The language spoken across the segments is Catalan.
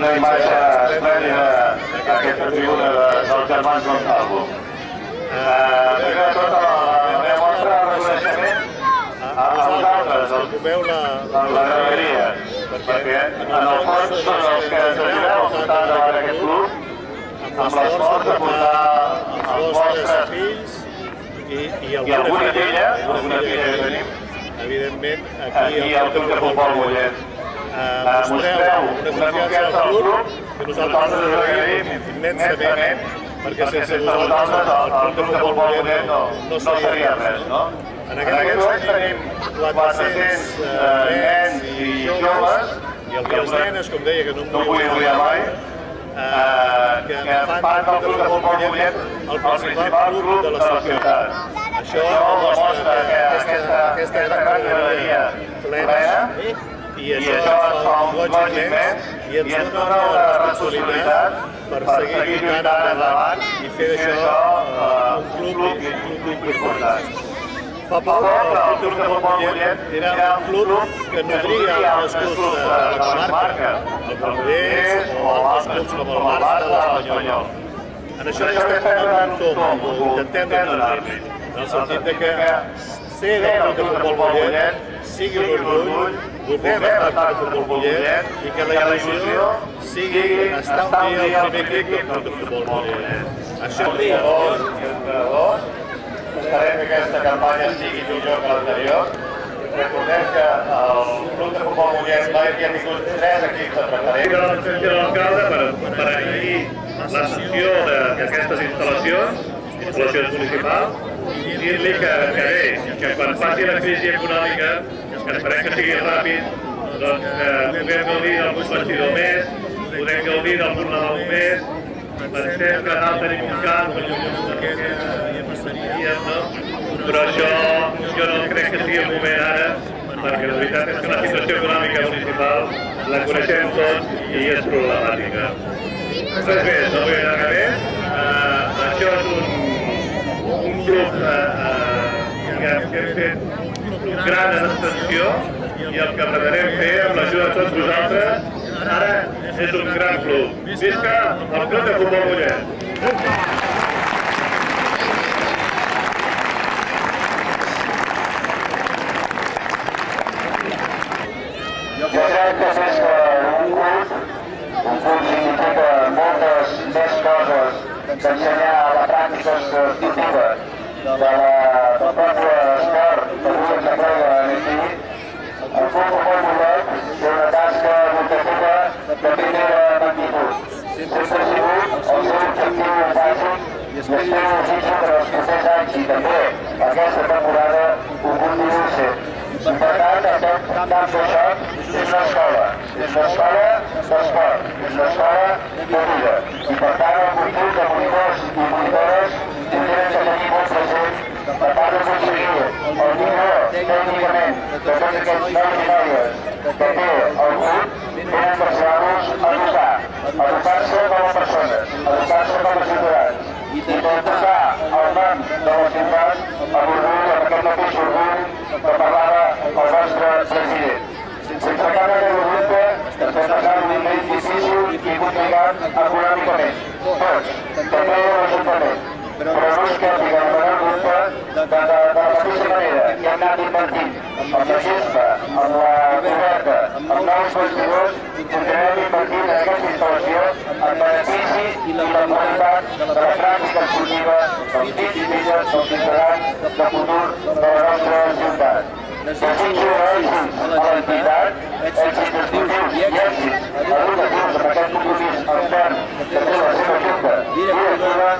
una imatge esplèndida d'aquesta tribuna dels germans Gonzalo. Primer de tot, la meva mostra de reconeixement a vosaltres, la graveria, perquè en el fons són els que ens ajudeu a portar endavant aquest club, amb l'esforç de portar els vostres fills i alguna filla que tenim, evidentment, aquí al Club de Futbol Mollet. Mostreu una confiança al club que nosaltres us agraïm immensament, perquè sense vosaltres el Club de Futbol Mollet no seria res, no? En aquest moment tenim 400 nens i joves, i els nenes, com deia, que no em vull oblidar mai, que fan del Club de Futbol Mollet el principal club de la ciutat. Això demostra que aquesta gran graderia plena, i això ens fa un goig immens i ens dona una responsabilitat per seguir lluitant endavant i fer d'això un club important. Fa poc, el Club de Futbol Mollet era un club que nodria els clubs de la comarca, el Granollers o altres clubs com el Barça o l'Espanyol. En això ja estem donant un tomb, ho intentem donar-li, en el sentit que ser del Club de Futbol Mollet sigui un orgull, vulguem estar al Club de Futbol Mollet i que la il·lusió sigui estar un dia al primer equip del Club de Futbol Mollet. Això és entrenadors. Esperem que aquesta campanya sigui millor que l'anterior. Recordem que el Club de Futbol Mollet mai havia tingut 3 equips de preferent. La presidència de l'alcalde per agrair la cessió d'aquestes instal·lacions municipals, i dir-li que bé, que quan passi la crisi econòmica, que esperem que sigui ràpid, doncs podem gaudir d'algun vestidor més, podem gaudir d'algun lavabo més, pensem que cal tenim un camp, però això jo no crec que sigui el moment ara, perquè la veritat és que la situació econòmica municipal la coneixem tots i és problemàtica. Res més, no vull anar més. Això és un grup que hem fet gran extensió i el que pretenem fer amb l'ajuda de tots vosaltres ara és un gran club. Visca el Club de Futbol Mollet! Jo crec que més que un club significa moltes més coses que ensenyar la pràctica esportiva del poble esport que avui ens aplega aquí. El Club de Futbol Mollet té una tasca educativa de primera magnitud. Sempre ha sigut el seu objectiu bàsic i espero desitjo que en els propers anys i també aquesta temporada ho continuï sent. I per tant, aquest camp de joc és una escola d'esport, és una escola de vida. I per tant, el conjunt de monitors i monitores tindrem que tenir molt present per tant d'aconseguir el millor tècnicament de tots aquests nois i noies que té el club, tenen que ensenyar-los a educar-se com a persones, educar-se com a ciutadans i tocar el nom de la ciutat amb orgull, amb aquest mateix orgull que parlava el vostre president. Sense cap mena de dubte, estem passant un moment difícil i complicat econòmicament, tots, també l'Ajuntament. Però no es quedi de la menor dubte de la mateixa manera que hem anat invertint amb la gespa, amb la coberta, amb nous vestidors, continuarem invertint en aquesta instal·lació en benefici i la qualitat de la pràctica esportiva dels fills i filles dels ciutadans de futur de la nostra ciutat. Desitjo èxits a l'entitat, èxits esportius i èxits educatius amb aquest compromís ferm que té la seva junta directiva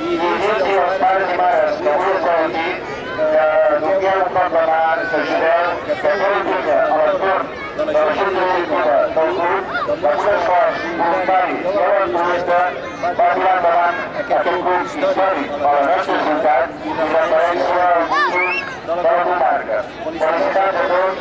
i dir-los als pares i mares que avui esteu aquí que dongueu un cop de mà, que ajudeu, que feu pinya a l'entorn de la junta directiva del club, amb un esforç voluntari i altruista va tirar endavant aquest club històric a la nostra ciutat i referència al conjunt de la comarca. Felicitats a tots